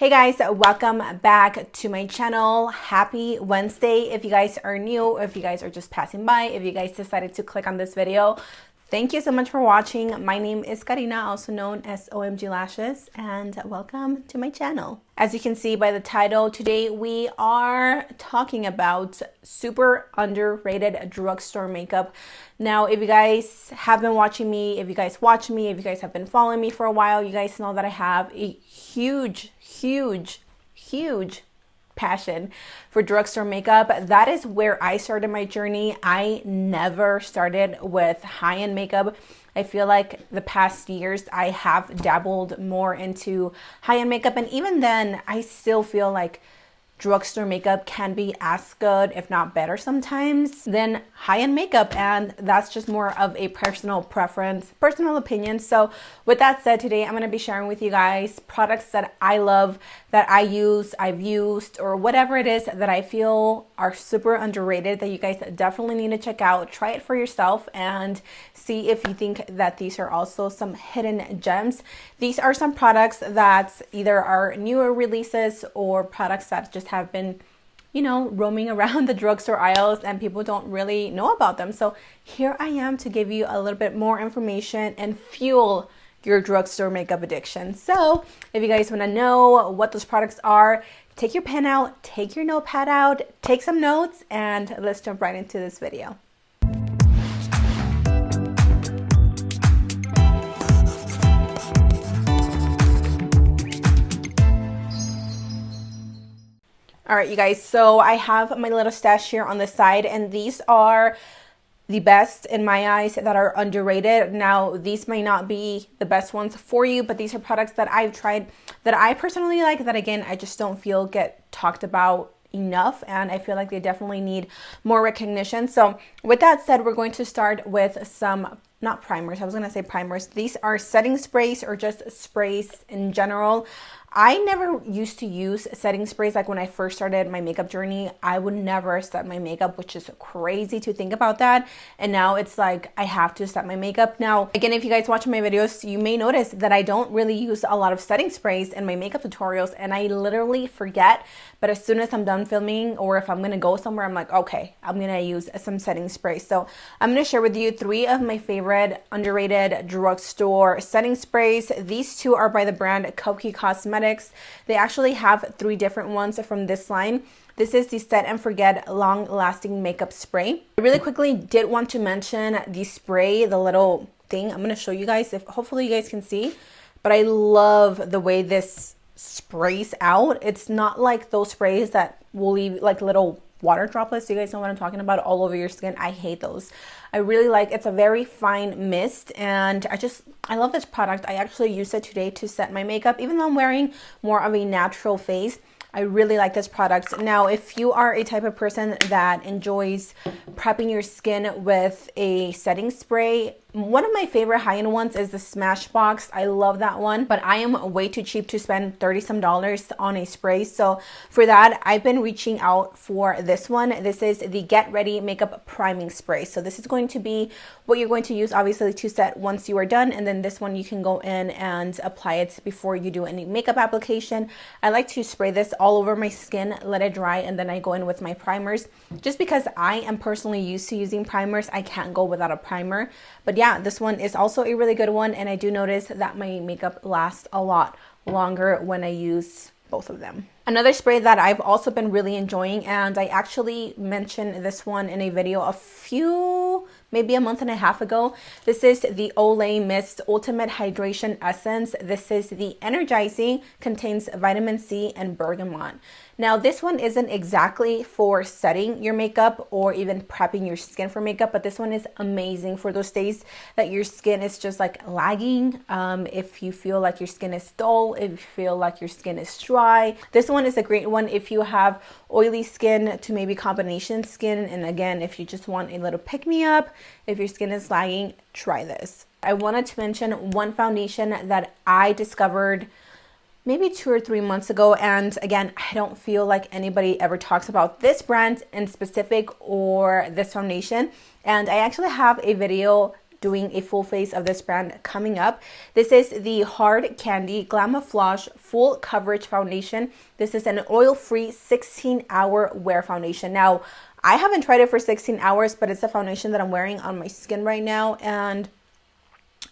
Hey guys, welcome back to my channel. Happy Wednesday. If you guys are new, if you guys are just passing by, if you guys decided to click on this video, thank you so much for watching. My name is Karina, also known as Ohmglashes, and welcome to my channel. As you can see by the title, today we are talking about super underrated drugstore makeup. Now, if you guys have been watching me, if you guys watch me, if you guys have been following me for a while, you guys know that I have a huge passion for drugstore makeup. That is where I started my journey. I never started with high-end makeup. I feel like the past years I have dabbled more into high-end makeup, and even then I still feel like drugstore makeup can be as good, if not better sometimes, than high-end makeup, and that's just more of a personal preference, personal opinion. So with that said, today I'm going to be sharing with you guys products that I love, that I use, I've used, or whatever it is that I feel are super underrated that you guys definitely need to check out. Try it for yourself and see if you think that these are also some hidden gems. These are some products that either are newer releases or products that just have been, you know, roaming around the drugstore aisles and people don't really know about them. So here I am to give you a little bit more information and fuel your drugstore makeup addiction. So if you guys want to know what those products are, take your pen out, take your notepad out, take some notes, and let's jump right into this video. All right, you guys, so I have my little stash here on the side, and these are the best in my eyes that are underrated. Now, these may not be the best ones for you, but these are products that I've tried that I personally like, that again, I just don't feel get talked about enough, and I feel like they definitely need more recognition. So with that said, we're going to start with some, not primers, I was going to say primers. These are setting sprays or just sprays in general. I never used to use setting sprays. Like when I first started my makeup journey, I would never set my makeup, which is crazy to think about that. And now it's like I have to set my makeup. Now, again, if you guys watch my videos, you may notice that I don't really use a lot of setting sprays in my makeup tutorials, and I literally forget. But as soon as I'm done filming, or if I'm going to go somewhere, I'm like, okay, I'm going to use some setting sprays. So I'm going to share with you 3 of my favorite underrated drugstore setting sprays. These 2 are by the brand Kokie Cosmetics. They actually have 3 different ones from this line. This is the Set and Forget Long Lasting Makeup Spray. I really quickly did want to mention the spray, the little thing. I'm going to show you guys, if hopefully you guys can see, but I love the way this sprays out. It's not like those sprays that will leave like little water droplets. You guys know what I'm talking about, all over your skin. I hate those. I really like, it's a very fine mist, and I love this product. I actually used it today to set my makeup, even though I'm wearing more of a natural face. I really like this product. Now, if you are a type of person that enjoys prepping your skin with a setting spray, one of my favorite high-end ones is the Smashbox. I love that one, but I am way too cheap to spend $30-some on a spray. So for that, I've been reaching out for this one. This is the Get Ready Makeup Priming Spray. So this is going to be what you're going to use, obviously, to set once you are done. And then this one, you can go in and apply it before you do any makeup application. I like to spray this all over my skin, let it dry, and then I go in with my primers. Just because I am personally used to using primers, I can't go without a primer. But yeah, this one is also a really good one, and I do notice that my makeup lasts a lot longer when I use both of them. Another spray that I've also been really enjoying, and I actually mentioned this one in a video maybe a month and a half ago. This is the Olay Mist Ultimate Hydration Essence. This is the Energizing, contains vitamin C and bergamot. Now, this one isn't exactly for setting your makeup or even prepping your skin for makeup, but this one is amazing for those days that your skin is just like lagging. If you feel like your skin is dull, if you feel like your skin is dry, this one is a great one if you have oily skin to maybe combination skin. And again, if you just want a little pick-me-up, if your skin is lagging, try this. I wanted to mention one foundation that I discovered maybe 2 or 3 months ago, and again, I don't feel like anybody ever talks about this brand in specific or this foundation, and I actually have a video doing a full face of this brand coming up. This is the Hard Candy GLAMOFLAUGE Full Coverage Foundation. This is an oil-free 16-hour wear foundation. Now, I haven't tried it for 16 hours, but it's a foundation that I'm wearing on my skin right now, and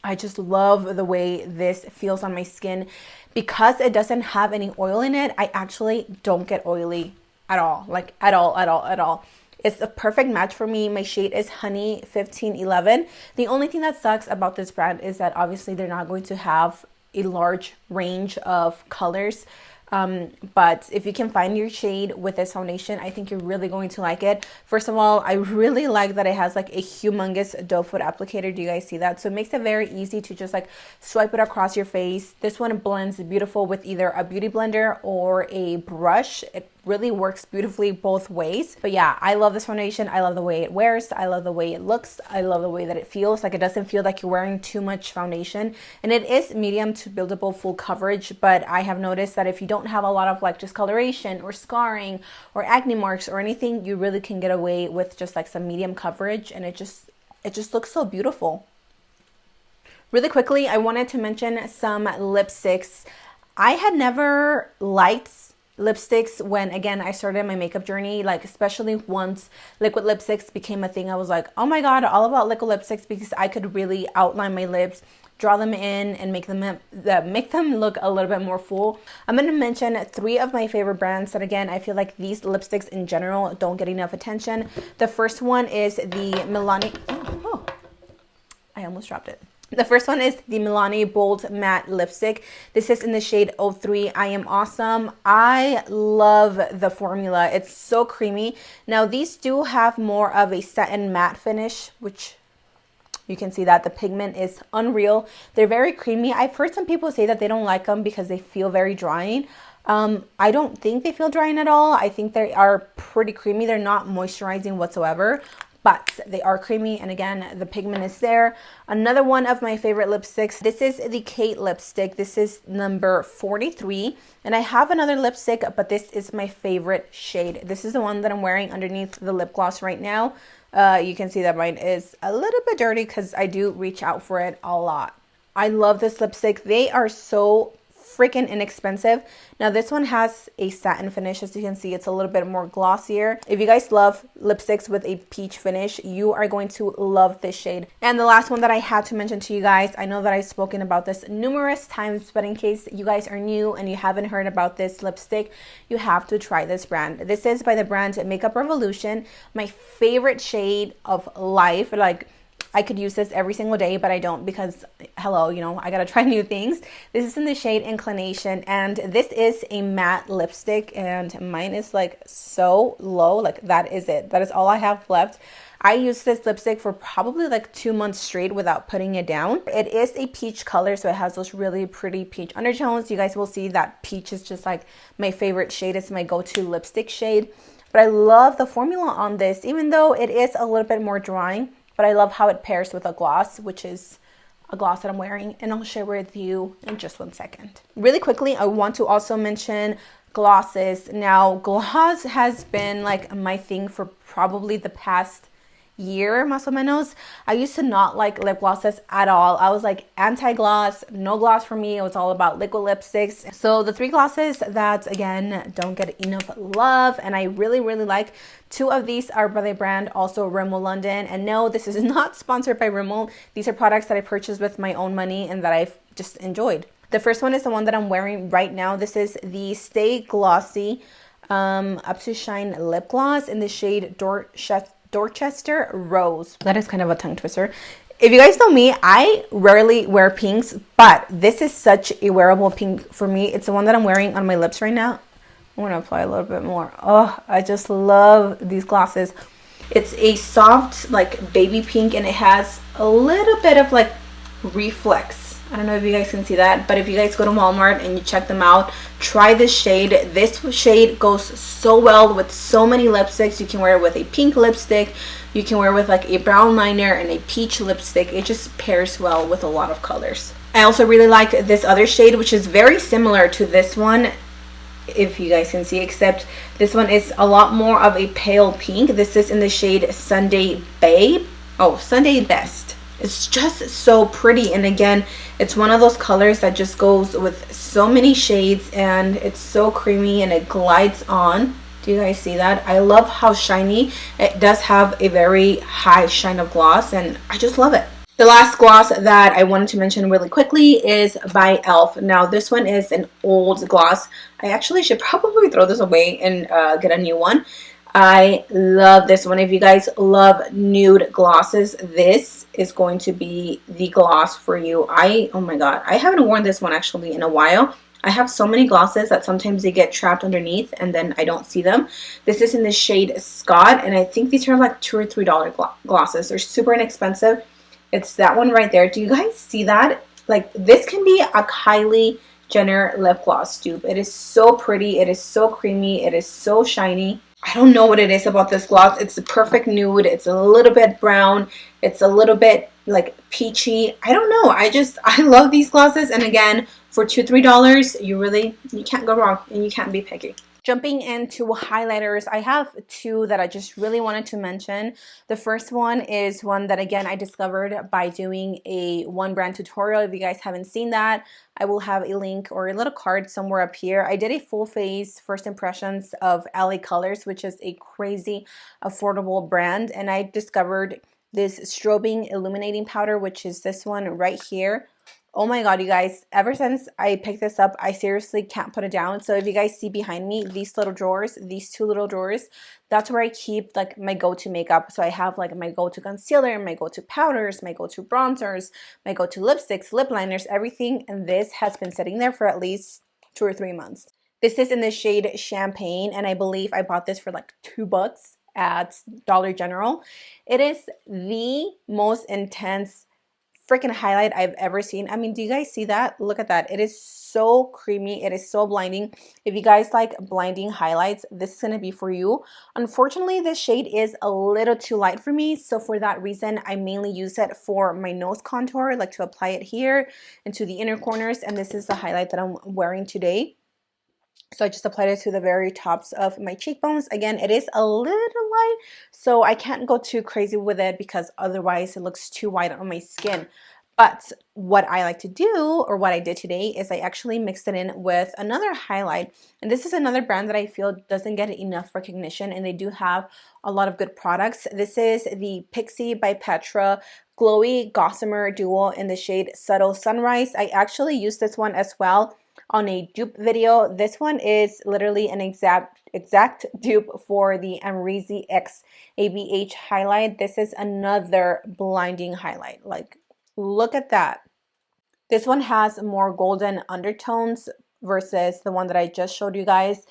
I just love the way this feels on my skin. Because it doesn't have any oil in it, I actually don't get oily at all, like at all. It's a perfect match for me. My shade is Honey 1511. The only thing that sucks about this brand is that obviously they're not going to have a large range of colors. But if you can find your shade with this foundation, I think you're really going to like it. First of all, I really like that it has like a humongous doe foot applicator. Do you guys see that? So it makes it very easy to just like swipe it across your face. This one blends beautiful with either a beauty blender or a brush. It really works beautifully both ways. But yeah, I love this foundation. I love the way it wears. I love the way it looks. I love the way that it feels. Like, it doesn't feel like you're wearing too much foundation, and it is medium to buildable full coverage. But I have noticed that if you don't have a lot of like discoloration or scarring or acne marks or anything, you really can get away with just like some medium coverage, and it just looks so beautiful. Really quickly, I wanted to mention some lipsticks. I had never liked lipsticks when, again, I started my makeup journey, like especially once liquid lipsticks became a thing. I was like, oh my god, all about liquid lipsticks, because I could really outline my lips, draw them in, and make them look a little bit more full. I'm going to mention 3 of my favorite brands that, again, I feel like these lipsticks in general don't get enough attention. The first one is the Milani, I almost dropped it. The first one is the Milani Bold Matte Lipstick. This is in the shade 03 I Am Awesome. I love the formula. It's so creamy. Now, these do have more of a satin matte finish, which you can see that the pigment is unreal. They're very creamy. I've heard some people say that they don't like them because they feel very drying. I don't think they feel drying at all. I think they are pretty creamy. They're not moisturizing whatsoever, but they are creamy, and again, the pigment is there. Another one of my favorite lipsticks, this is the Kate lipstick. This is number 43, and I have another lipstick, but this is my favorite shade. This is the one that I'm wearing underneath the lip gloss right now. You can see that mine is a little bit dirty because I do reach out for it a lot. I love this lipstick. They are so freaking inexpensive. Now, this one has a satin finish. As you can see, it's a little bit more glossier. If you guys love lipsticks with a peach finish, you are going to love this shade. And the last one that I had to mention to you guys, I know that I've spoken about this numerous times, but in case you guys are new and you haven't heard about this lipstick, you have to try this brand. This is by the brand Makeup Revolution, my favorite shade of life. Like, I could use this every single day, but I don't, because hello, you know, I gotta try new things. This is in the shade Inclination, and this is a matte lipstick, and mine is like so low. Like, that is it. That is all I have left. I used this lipstick for probably like 2 months straight without putting it down. It is a peach color, so it has those really pretty peach undertones. You guys will see that peach is just like my favorite shade. It's my go-to lipstick shade. But I love the formula on this, even though it is a little bit more drying. But I love how it pairs with a gloss, which is a gloss that I'm wearing, and I'll share with you in just 1 second. Really quickly, I want to also mention glosses. Now, gloss has been like my thing for probably the past year, más o menos. I used to not like lip glosses at all. I was like anti-gloss, no gloss for me. It was all about liquid lipsticks. So the 3 glosses that, again, don't get enough love and I really like, 2 of these are by the brand also Rimmel London. And no, this is not sponsored by Rimmel. These are products that I purchased with my own money and that I've just enjoyed. The first one is the one that I'm wearing right now. This is the Stay Glossy Up to Shine Lip Gloss in the shade Dorchester Rose. That is kind of a tongue twister. If you guys know me, I rarely wear pinks, but this is such a wearable pink for me. It's the one that I'm wearing on my lips right now. I'm going to apply a little bit more. Oh, I just love these glosses. It's a soft, like, baby pink, and it has a little bit of, like, reflex. I don't know if you guys can see that, but if you guys go to Walmart and you check them out, try this shade. This shade goes so well with so many lipsticks. You can wear it with a pink lipstick. You can wear it with, like, a brown liner and a peach lipstick. It just pairs well with a lot of colors. I also really like this other shade, which is very similar to this one, if you guys can see, except this one is a lot more of a pale pink. This is in the shade Sunday Babe. Oh, Sunday Best. It's just so pretty. And again, it's one of those colors that just goes with so many shades, and it's so creamy and it glides on. Do you guys see that? I love how shiny it does. Have a very high shine of gloss, and I just love it. The last gloss that I wanted to mention really quickly is by e.l.f. Now this one is an old gloss. I actually should probably throw this away and get a new one. I love this one. If you guys love nude glosses, this is going to be the gloss for you. Oh my god, I haven't worn this one actually in a while. I have so many glosses that sometimes they get trapped underneath and then I don't see them. This is in the shade Scott, and I think these are like $2 or $3 glosses. They're super inexpensive. It's that one right there. Do you guys see that? Like, this can be a Kylie Jenner lip gloss dupe. It is so pretty. It is so creamy. It is so shiny. I don't know what it is about this gloss. It's a perfect nude. It's a little bit brown. It's a little bit like peachy. I don't know. I love these glosses. And again, for $2, $3, you can't go wrong and you can't be picky. Jumping into highlighters, I have two that I just really wanted to mention. The first one is one that, again, I discovered by doing a one brand tutorial. If you guys haven't seen that, I will have a link or a little card somewhere up here. I did a full face first impressions of LA Colors, which is a crazy affordable brand, and I discovered this strobing illuminating powder, which is this one right here. Oh my god, you guys, ever since I picked this up, I seriously can't put it down. So if you guys see behind me, these little drawers, these two little drawers, that's where I keep like my go-to makeup. So I have like my go-to concealer, my go-to powders, my go-to bronzers, my go-to lipsticks, lip liners, everything. And this has been sitting there for at least 2 or 3 months. This is in the shade Champagne, and I believe I bought this for like $2 at Dollar General. It is the most intense freaking highlight I've ever seen. I mean, do you guys see that? Look at that. It is so creamy. It is so blinding. If you guys like blinding highlights, this is going to be for you. Unfortunately, this shade is a little too light for me. So for that reason, I mainly use it for my nose contour, like to apply it here into the inner corners. And this is the highlight that I'm wearing today. So I just applied it to the very tops of my cheekbones. Again, it is a little light, so I can't go too crazy with it because otherwise it looks too white on my skin. But what I like to do, or what I did today, is I actually mixed it in with another highlight. And this is another brand that I feel doesn't get enough recognition, and they do have a lot of good products. This is the Pixi by Petra Glowy Gossamer Duo in the shade Subtle Sunrise. I actually used this one as well on a dupe video. This one is literally an exact dupe for the Amrezy X ABH highlight. This is another blinding highlight. Like, look at that. This one has more golden undertones versus the one that I just showed you guys.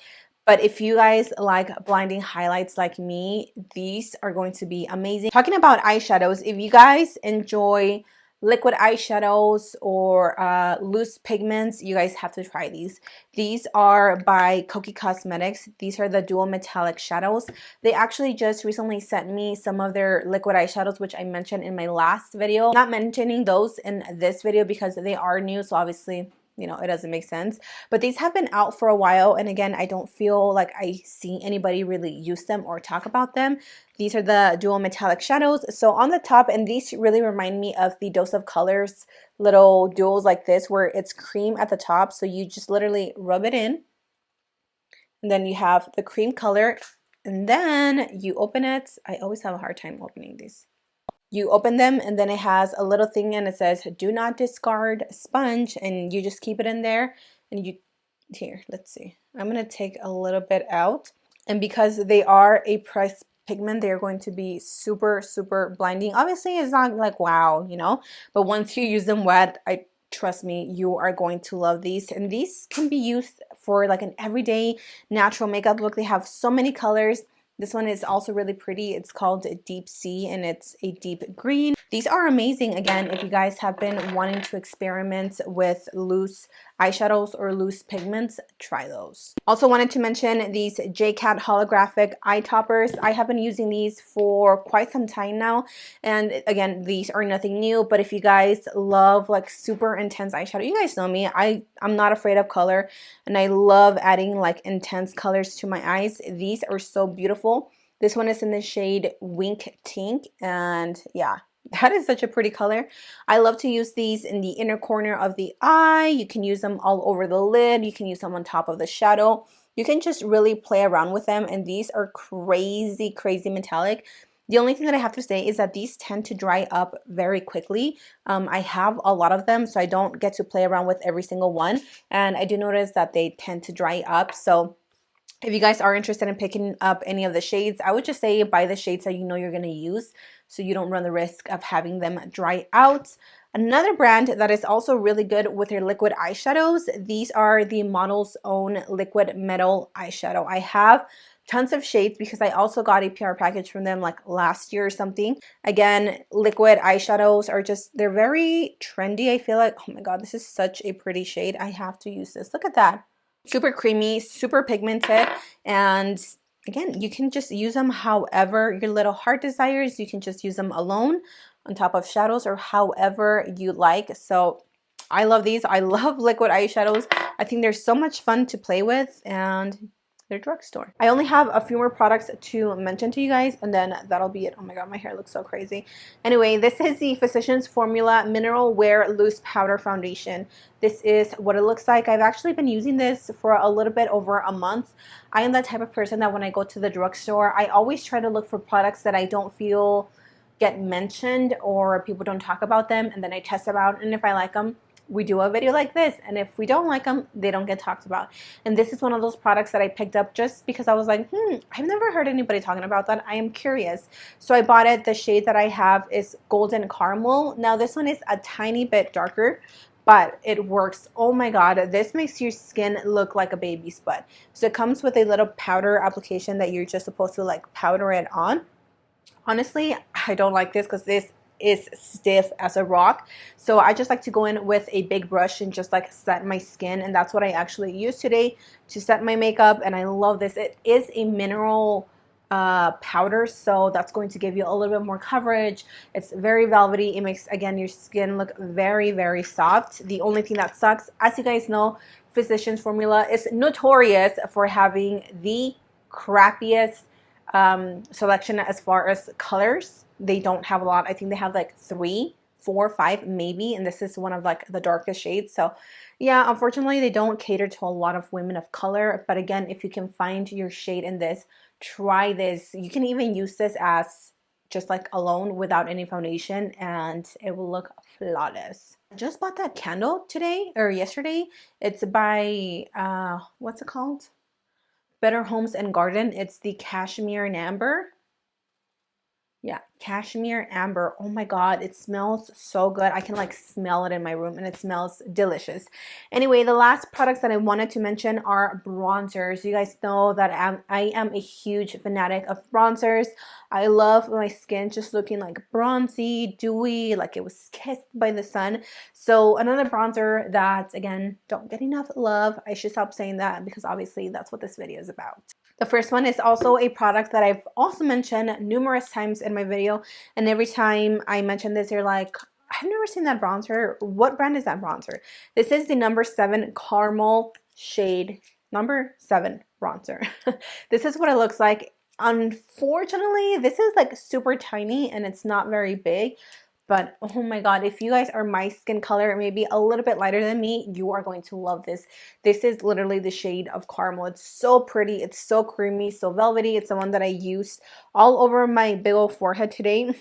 But if you guys like blinding highlights like me, these are going to be amazing. Talking about eyeshadows, if you guys enjoy liquid eyeshadows or loose pigments, you guys have to try these. These are by Kokie Cosmetics. These are the dual metallic shadows. They actually just recently sent me some of their liquid eyeshadows, which I mentioned in my last video. Not mentioning those in this video because they are new, so obviously, you know, it doesn't make sense. But these have been out for a while, and again, I don't feel like I see anybody really use them or talk about them. These are the dual metallic shadows. So on the top, and these really remind me of the Dose of Colors little duals like this, where it's cream at the top. So you just literally rub it in, and then you have the cream color, and then you open it. I always have a hard time opening these. You open them, and then it has a little thing, and it says do not discard sponge, and you just keep it in there. And you, here, let's see, I'm gonna take a little bit out, and because they are a pressed pigment, they're going to be super blinding. Obviously it's not like wow, you know, but once you use them wet, trust me, you are going to love these. And these can be used for like an everyday natural makeup look. They have so many colors. This one is also really pretty. It's called Deep Sea, and it's a deep green. These are amazing, again, if you guys have been wanting to experiment with loose eyeshadows or loose pigments, try those. Also wanted to mention these J.cat holographic eye toppers. I have been using these for quite some time now, and again, these are nothing new, but if you guys love like super intense eyeshadow, you guys know me, I'm not afraid of color, and I love adding like intense colors to my eyes. These are so beautiful. This one is in the shade Wink Tink, and yeah, That is such a pretty color. I love to use these in the inner corner of the eye. You can use them all over the lid. You can use them on top of the shadow. You can just really play around with them, and these are crazy, crazy metallic. The only thing that I have to say is that these tend to dry up very quickly. I have a lot of them, so I don't get to play around with every single one, and I do notice that they tend to dry up. So if you guys are interested in picking up any of the shades, I would just say buy the shades that you know you're going to use so you don't run the risk of having them dry out. Another brand that is also really good with your liquid eyeshadows, these are the Model's Own Liquid Metal Eyeshadow. I have tons of shades because I also got a PR package from them like last year or something. Again, liquid eyeshadows are just, they're very trendy. I feel like, oh my god, this is such a pretty shade. I have to use this. Look at that. Super creamy, super pigmented, and again, you can just use them however your little heart desires. You can just use them alone on top of shadows or however you like. So I love these. I love liquid eyeshadows. I think they're so much fun to play with, and they're drugstore. I only have a few more products to mention to you guys, and then that'll be it. Oh my god, my hair looks so crazy. Anyway, this is the Physicians Formula Mineral Wear Loose Powder Foundation. This is what it looks like. I've actually been using this for a little bit over a month. I am that type of person that when I go to the drugstore, I always try to look for products that I don't feel get mentioned or people don't talk about them, and then I test them out, and if I like them, we do a video like this, and if we don't like them, they don't get talked about. And this is one of those products that I picked up just because I was like, I've never heard anybody talking about that. I am curious. So I bought it. The shade that I have is Golden Caramel. Now this one is a tiny bit darker, but it works. Oh my god, this makes your skin look like a baby's butt. So it comes with a little powder application that you're just supposed to like powder it on. Honestly, I don't like this because this is stiff as a rock, so I just like to go in with a big brush and just like set my skin, and that's what I actually use today to set my makeup. And I love this. It is a mineral powder, so that's going to give you a little bit more coverage. It's very velvety. It makes, again, your skin look very, very soft. The only thing that sucks, as you guys know, Physicians Formula is notorious for having the crappiest selection as far as colors. They don't have a lot. I think they have like 3, 4, 5 maybe, and this is one of like the darkest shades. So yeah, unfortunately they don't cater to a lot of women of color, but again, if you can find your shade in this, try this. You can even use this as just like alone without any foundation, and it will look flawless. I just bought that candle today or yesterday. It's by what's it called? Better Homes and Garden. It's the Cashmere and Amber. Yeah, Cashmere Amber. Oh my god, it smells so good. I can like smell it in my room, and it smells delicious. Anyway, the last products that I wanted to mention are bronzers. You guys know that I am a huge fanatic of bronzers. I love my skin just looking like bronzy, dewy, like it was kissed by the sun. So another bronzer that, again, don't get enough love. I should stop saying that because obviously that's what this video is about. The first one is also a product that I've also mentioned numerous times in my video, and every time I mention this, you're like, I've never seen that bronzer. What brand is that bronzer? This is the No7 Caramel shade No7 bronzer. This is what it looks like. Unfortunately, this is like super tiny and it's not very big. But oh my god, if you guys are my skin color, maybe a little bit lighter than me, you are going to love this. This is literally the shade of caramel. It's so pretty. It's so creamy, so velvety. It's the one that I used all over my big old forehead today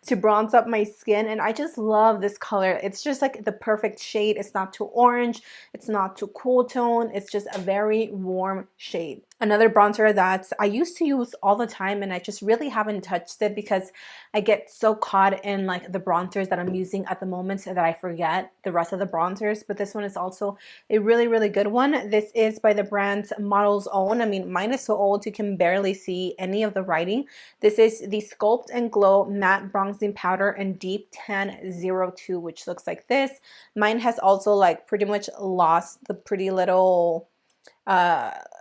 to bronze up my skin. And I just love this color. It's just like the perfect shade. It's not too orange. It's not too cool tone. It's just a very warm shade. Another bronzer that I used to use all the time, and I just really haven't touched it because I get so caught in like the bronzers that I'm using at the moment so that I forget the rest of the bronzers. But this one is also a really, really good one. This is by the brand Model's Own. I mean, mine is so old you can barely see any of the writing. This is the Sculpt and Glow Matte Bronzing Powder in Deep Tan 02, which looks like this. Mine has also like pretty much lost the pretty little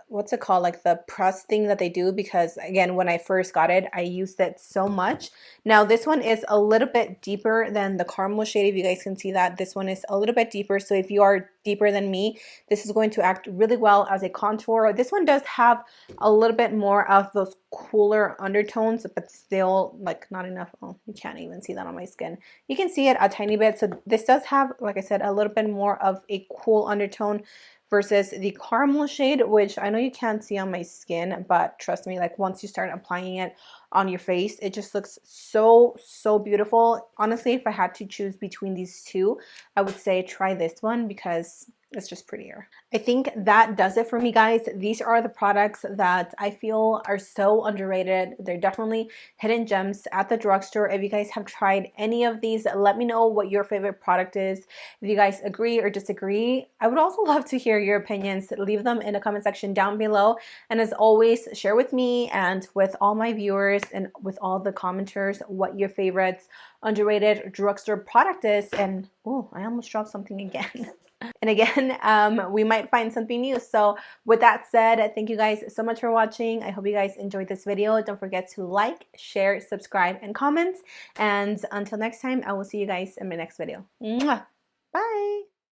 what's it called, like the press thing that they do, because again, when I first got it, I used it so much. Now this one is a little bit deeper than the caramel shade. If you guys can see that, this one is a little bit deeper. So if you are deeper than me, this is going to act really well as a contour. This one does have a little bit more of those cooler undertones, but still like not enough. Oh, you can't even see that on my skin. You can see it a tiny bit. So this does have, like I said, a little bit more of a cool undertone versus the caramel shade, which I know you can't see on my skin, but trust me, like once you start applying it on your face, it just looks so beautiful. Honestly, if I had to choose between these two, I would say try this one because it's just prettier. I think that does it for me, guys. These are the products that I feel are so underrated. They're definitely hidden gems at the drugstore. If you guys have tried any of these, let me know what your favorite product is. If you guys agree or disagree, I would also love to hear your opinions. Leave them in the comment section down below. And as always, share with me and with all my viewers and with all the commenters what your favorites underrated drugstore product is. And oh, I almost dropped something again. And again, we might find something new. So with that said, thank you guys so much for watching. I hope you guys enjoyed this video. Don't forget to like, share, subscribe, and comment. And until next time, I will see you guys in my next video. Mwah! Bye!